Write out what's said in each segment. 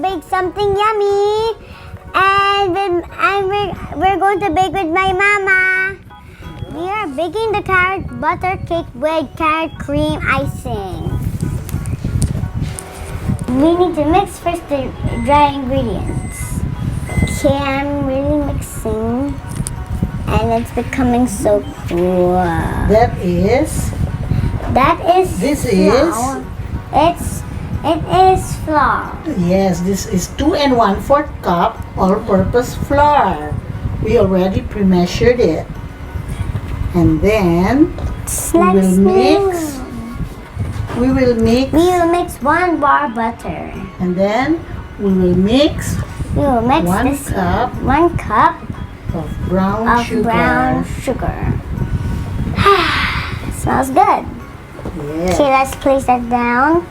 bake something yummy. And we're going to bake with my mama. We are baking the carrot butter cake with carrot cream icing. We need to mix first the dry ingredients. Okay, I'm really mixing. And it's becoming so cool. This is flour. It is flour. Yes, this is 2 1/4 cup all-purpose flour. We already pre-measured it. And then we will mix 1 bar butter. and then we will mix one cup of brown sugar. Smells good. Yes. Okay, let's place that down.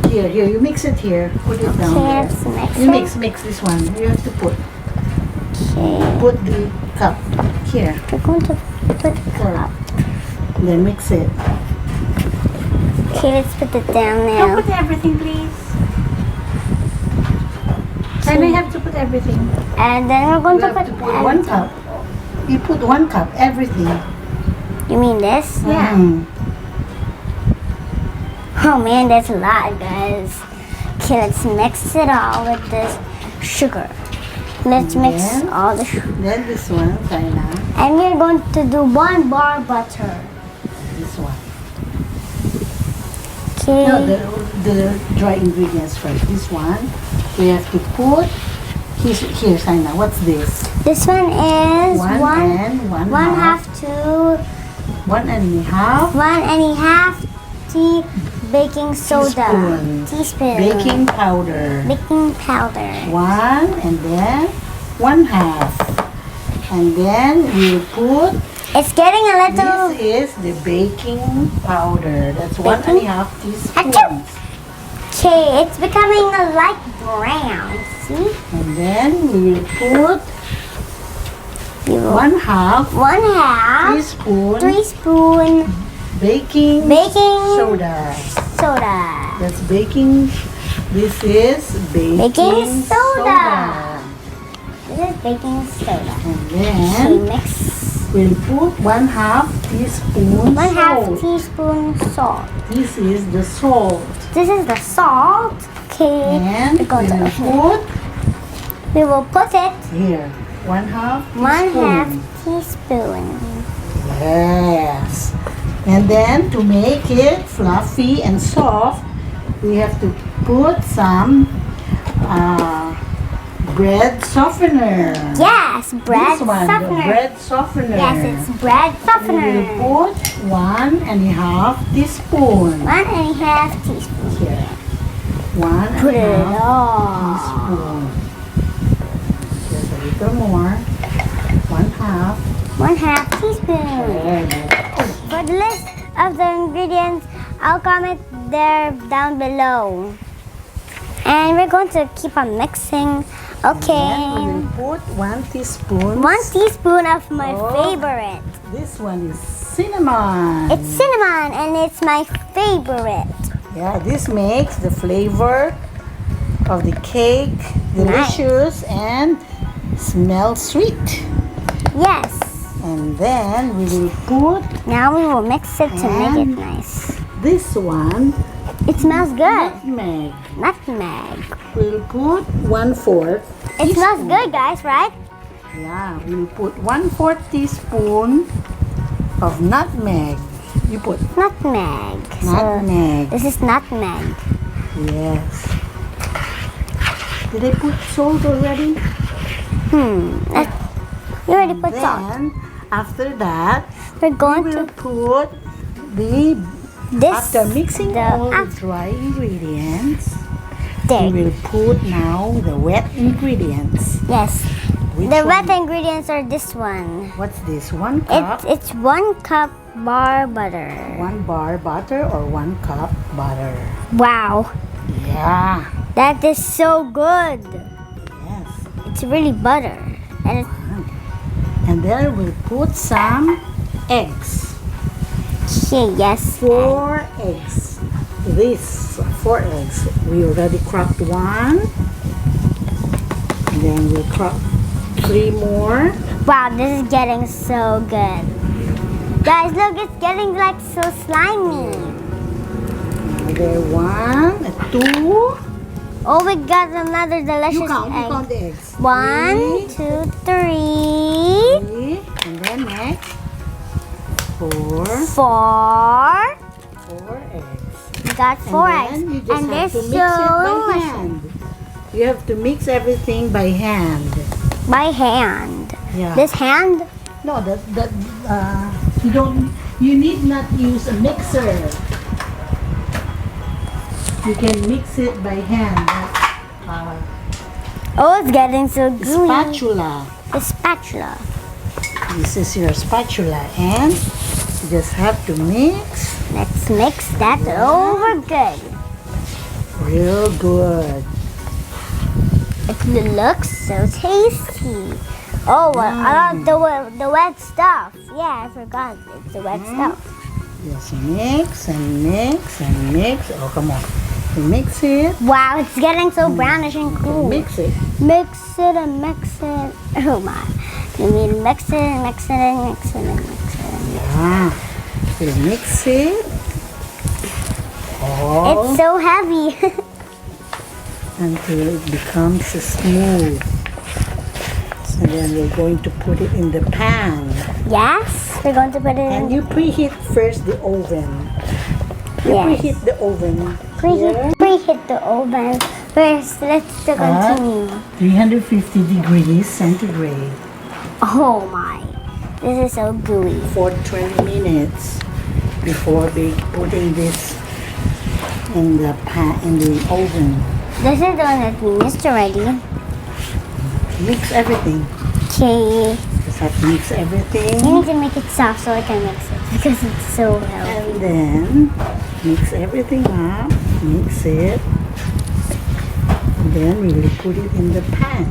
Here, you mix it here. Put it down Okay, there. let's mix You it. mix this one. You have to Okay. put the cup here. We're going to put the cup. Then mix it. Okay, let's put it down Don't now. put everything, please. And we have to put everything. And then we're going You to have put, to put 1 cup. You put 1 cup, everything. You mean this? Mhm. Oh man, that's a lot, guys. Okay, let's mix it all with this sugar. Let's mix Then- all the sugar. Then this one, Zaina. And we're going to do 1 bar butter. This one. Okay. No, the dry ingredients first. This one, we have to put. Here, Zaina. What's this? This one is One and one half. 1 1/2 1 1/2 tea baking soda. Teaspoon. baking powder. Baking powder. 1 and then 1/2. And then we'll put. It's getting a little. This is the baking powder. That's 1 Baking? 1/2 teaspoons. Achoo! Okay, it's becoming a light brown. See? And then we will put 1/2 1/2 teaspoon baking soda. soda. That's baking. This is baking soda. This is baking soda. And Okay, then mix we'll put 1/2 teaspoon 1/2 salt. teaspoon salt. This is the salt. This is the salt. Okay, And we're going to open it. We will put it here 1/2 1/2 teaspoon. teaspoon. Yes. And then to make it fluffy and soft, we have to put some bread softener. Yes, bread This one, the softener. bread softener. Yes, it's bread We softener. will put 1 1/2 teaspoon. 1 1/2 teaspoon. Here. 1 Put it 1/2 all. teaspoon. Just a little more. 1/2. 1/2 teaspoon. There. For the list of the ingredients, I'll comment there down below. And we're going to keep on mixing. Then Okay. we will put 1 teaspoon. 1 teaspoon of my Oh. favorite. This one is cinnamon. It's cinnamon and it's my favorite. Yeah, this makes the flavor of the cake delicious and smells sweet. Yes. And then we will put Now we will mix it to make it And- nice. this one, It smells good. nutmeg. Nutmeg. We'll put 1/4. It smells good, guys, right? Yeah, we'll put 1/4 teaspoon of nutmeg. You put Nutmeg. nutmeg. This is nutmeg. Yes. Did I put salt already? You already put salt. Then, after that, We're we going will to put the, this. after mixing all the af- dry ingredients, there. we will put now the wet ingredients. Yes. Which The one? wet ingredients are this one. What's this? 1 cup? It's 1 cup bar butter. 1 bar butter or 1 cup butter? Wow. Yeah. That is so good. Yes. It's really butter. And it's, And then we'll put some eggs. okay, yes. 4 eggs. This 4 eggs. We already cracked 1. And then we'll crop 3 more. Wow, this is getting so good. Guys, look, it's getting like so slimy. Another 1, 2. Oh, we got another delicious You count egg. the eggs. 1, 2, 3, 3. And then next, 4. 4. 4 eggs. We got 4 and eggs. then you just And have there's to mix it by so much hand. You have to mix everything by hand. by hand. Yeah. This hand? No, you need not use a mixer. You can mix it by hand. Oh, it's getting so gooey. Spatula. The spatula. This is your spatula, and you just have to mix Let's mix that over good. real good. It looks so tasty. Oh, the wet stuff. Yeah, I forgot. It's the wet stuff. Just mix and mix and mix. Oh, come on. You mix it. Wow, it's getting so brownish and cool. Mix it. Mix it and mix it. Oh my. You mean mix it and mix it and mix it and mix it. Yeah. You mix it. Oh. It's so heavy. Until it becomes smooth. And then we're going to put it in the pan. Yes, we're going to put it And in. you preheat first the oven. You Yes. preheat the oven. Here. Preheat the oven. First, let's continue. 350 degrees centigrade Oh my. This is so gooey. for 20 minutes before putting this in the pan, in the oven. This is the one that we missed already. Mix everything. Okay. Just have to mix everything. You need to make it soft so I can mix it because it's so healthy. And then mix everything up. Mix it. And then we will put it in the pan.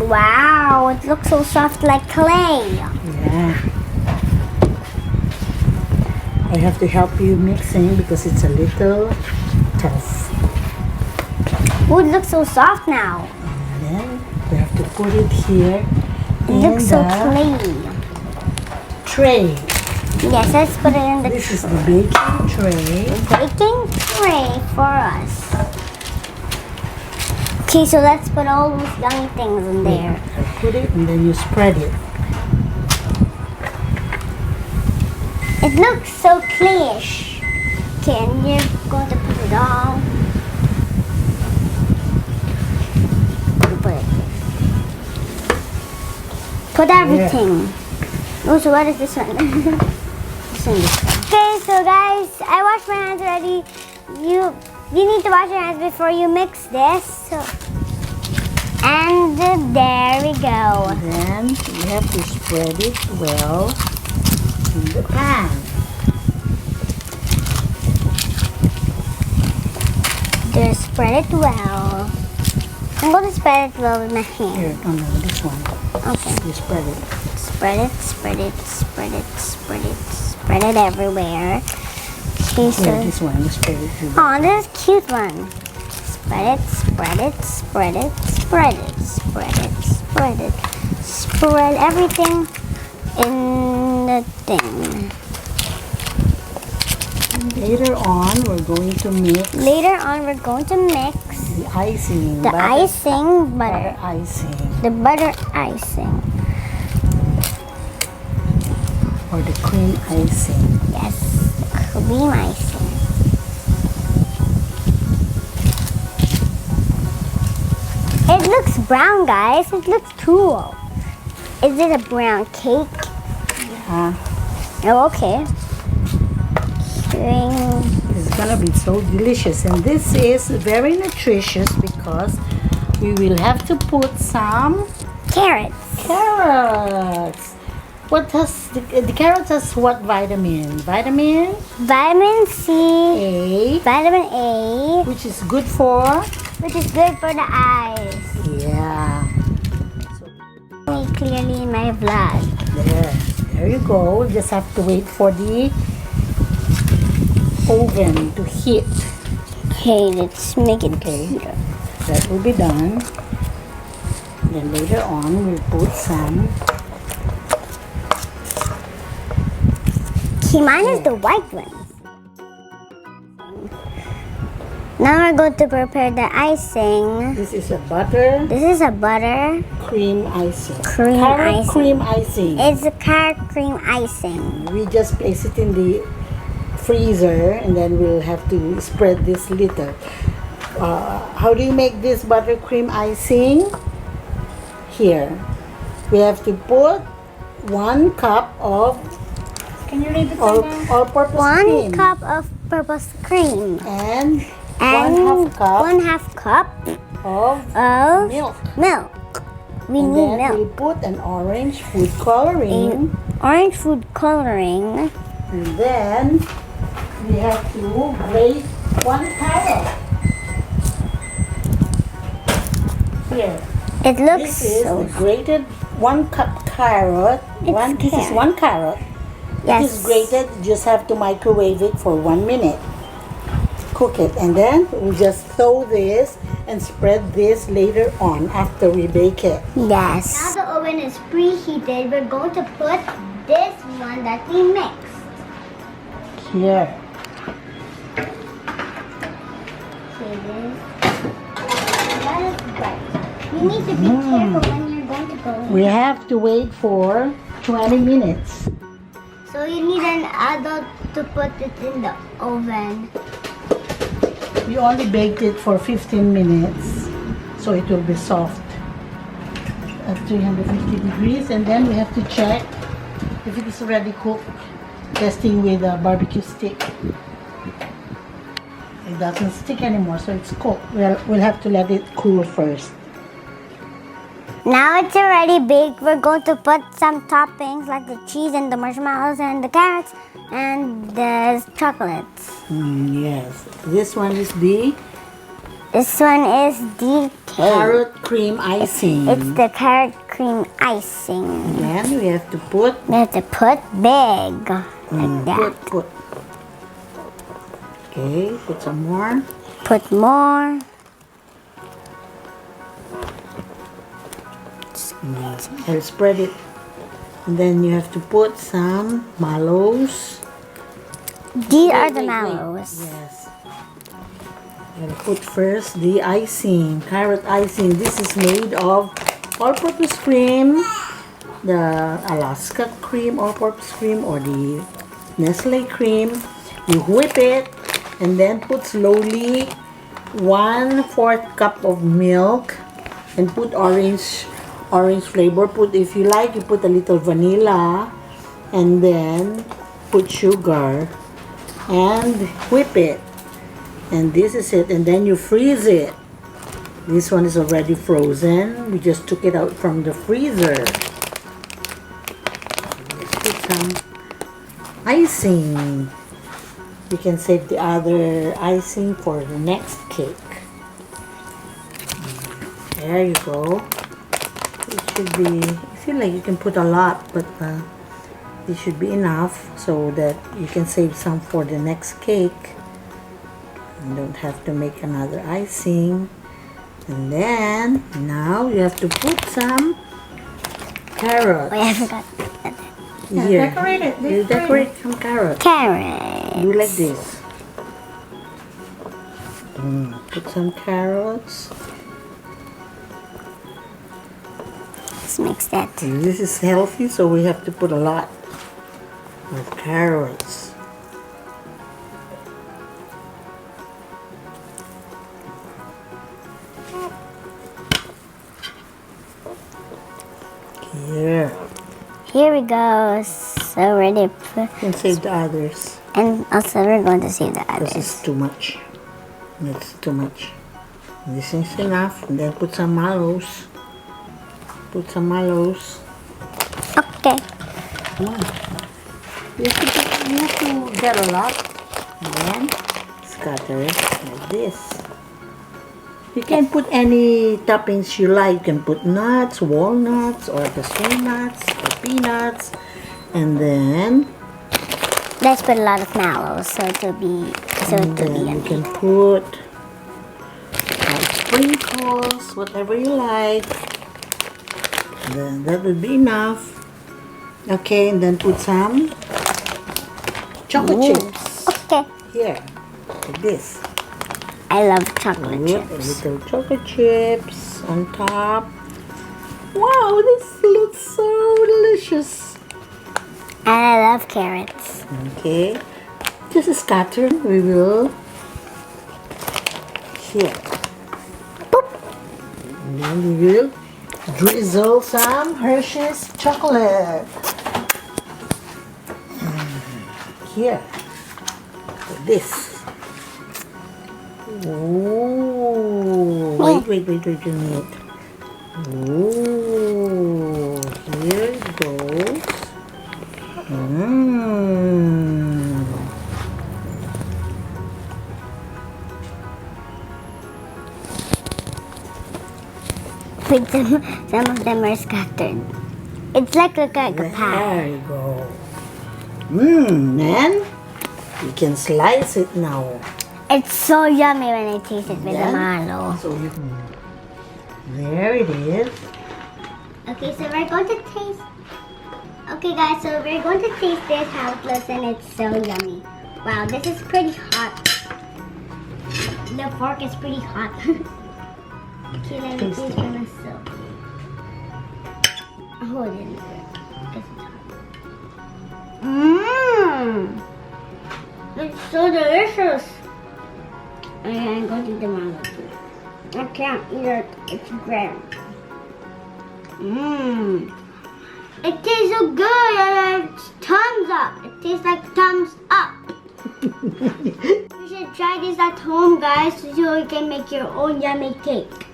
Wow, it looks so soft like clay. Yeah. I have to help you mixing because it's a little tough. Oh, it looks so soft now. And then we have to put it here It in looks so the clayey. tray. Yes, let's put it in the This is the baking tray. baking tray for us. Okay, so let's put all those yummy things in there. Put it and then you spread it. It looks so clayish. Okay, and you're going to put it all. Put everything. Oh, so what is this one? This one. Okay, so guys, I washed my hands already. You need to wash your hands before you mix this. So, and there we go. Then you have to spread it well in the pan. Just spread it well. I'm going to spread it well with my hand. Here, oh no, this one. Okay. You spread it. Spread it, spread it, spread it, spread it, spread it everywhere. Okay, so. Here, this one. You spread it. Too. Oh, this is a cute one. Spread it, spread it, spread it, spread it, spread it, spread it. Spread everything in the thing. Later on, we're going to mix Later on, we're going to mix the icing. the icing, butter butter. icing. The butter icing. Or the cream icing. Yes, the cream icing. It looks brown, guys. It looks cool. Is it a brown cake? Yeah. Oh, okay. Cream. It's gonna be so delicious, and this is very nutritious because we will have to put some Carrots. carrots. What has the carrots has what vitamin? Vitamin Vitamin C. A, Vitamin A. which is good for Which is good for the eyes. yeah. Me clearly in my vlog. There you go. Just have to wait for the oven to heat. Okay, let's make it. Okay, that will be done. Then later on, we'll put some. See, mine is the white one. Now we're going to prepare the icing. This is a butter This is a butter cream icing. cream Carrot icing. cream icing. It's a carrot cream icing. We just place it in the freezer and then we'll have to spread this little. How do you make this buttercream icing? Here, we have to put 1 cup of Can you read the all-purpose 1 cream cup of purple cream and and 1/2 cup 1/2 cup of of milk. milk. We And need then milk. we'll put an orange food coloring. Orange food coloring. And then we have to grate 1 carrot. Here. It looks This is so. the grated 1 cup carrot. This is carrot. 1 carrot. Yes. It is grated. You just have to microwave it for 1 minute. Cook it, and then we'll just throw this and spread this later on after we bake it. Yes. Now the oven is preheated. We're going to put this one that we mixed. Here. See this? That is bright. You need to be careful when you're going to go in. We have to wait for 20 minutes. So you need an adult to put it in the oven. We only baked it for 15 minutes, so it will be soft at 350 degrees. And then we have to check if it is already cooked, testing with a barbecue stick. It doesn't stick anymore, so it's cooked. We'll have to let it cool first. Now it's already baked. We're going to put some toppings like the cheese and the marshmallows and the carrots and the chocolates. Yes, this one is the This one is the cake. carrot cream icing. It's the carrot cream icing. Then we have to put We have to put big like that. put. Okay, put some more. Put more. I'll spread it. And then you have to put some mallows. These are the Wait. mallows. Yes. I'll put first the icing, carrot icing. This is made of all-purpose cream, the Alaska cream, all-purpose cream, or the Nestle cream. You whip it and then put slowly 1/4 cup of milk and put orange flavor. If you like, you put a little vanilla and then put sugar and whip it. And this is it. And then you freeze it. This one is already frozen. We just took it out from the freezer. Let's put some icing. You can save the other icing for the next cake. There you go. It should be, I feel like you can put a lot, but it should be enough so that you can save some for the next cake. You don't have to make another icing. And then, now you have to put some carrots. Wait, I forgot. Here. decorate it. You decorate some carrots. Carrot. Do like this. Put some carrots. Let's mix that. This is healthy, so we have to put a lot of carrots. Here. Here we go. So ready. You can save the others. And also we're going to save the This others. is too much. It's too much. This is enough. And then put some mallows. Put some mallows. Okay. Come on. You have to get a lot. And then scatter it like this. You can put any toppings you like. You can put nuts, walnuts, or cashew nuts, or peanuts. And then, Let's put a lot of mallows so it will be you yummy. can put sprinkles, whatever you like. then that would be enough. Okay, and then put some chocolate chips. Okay. Here, like this. I love chocolate Put a chips. little chocolate chips on top. Wow, this looks so delicious. And I love carrots. Okay, just scatter. We will here. Boop. And then we will drizzle some Hershey's chocolate. Here, like this. Ooh, wait a minute. Ooh, here it goes. With some of them are scattered. It's like a pie. There you go. Then you can slice it now. It's so yummy when I taste it with the Then- malo. So you can. There it is. Okay, so we're going to taste. Okay, guys, so we're going to taste this how it looks, and it's so yummy. Wow, this is pretty hot. The fork is pretty hot. Okay, let me taste for myself. Oh, it didn't work. This is hot. Mmm! It's so delicious. Okay, I'm going to eat the mango too. I can't eat it. It's grand. Mmm. It tastes so good, and it's thumbs up. It tastes like thumbs up. You should try this at home, guys, so you can make your own yummy cake.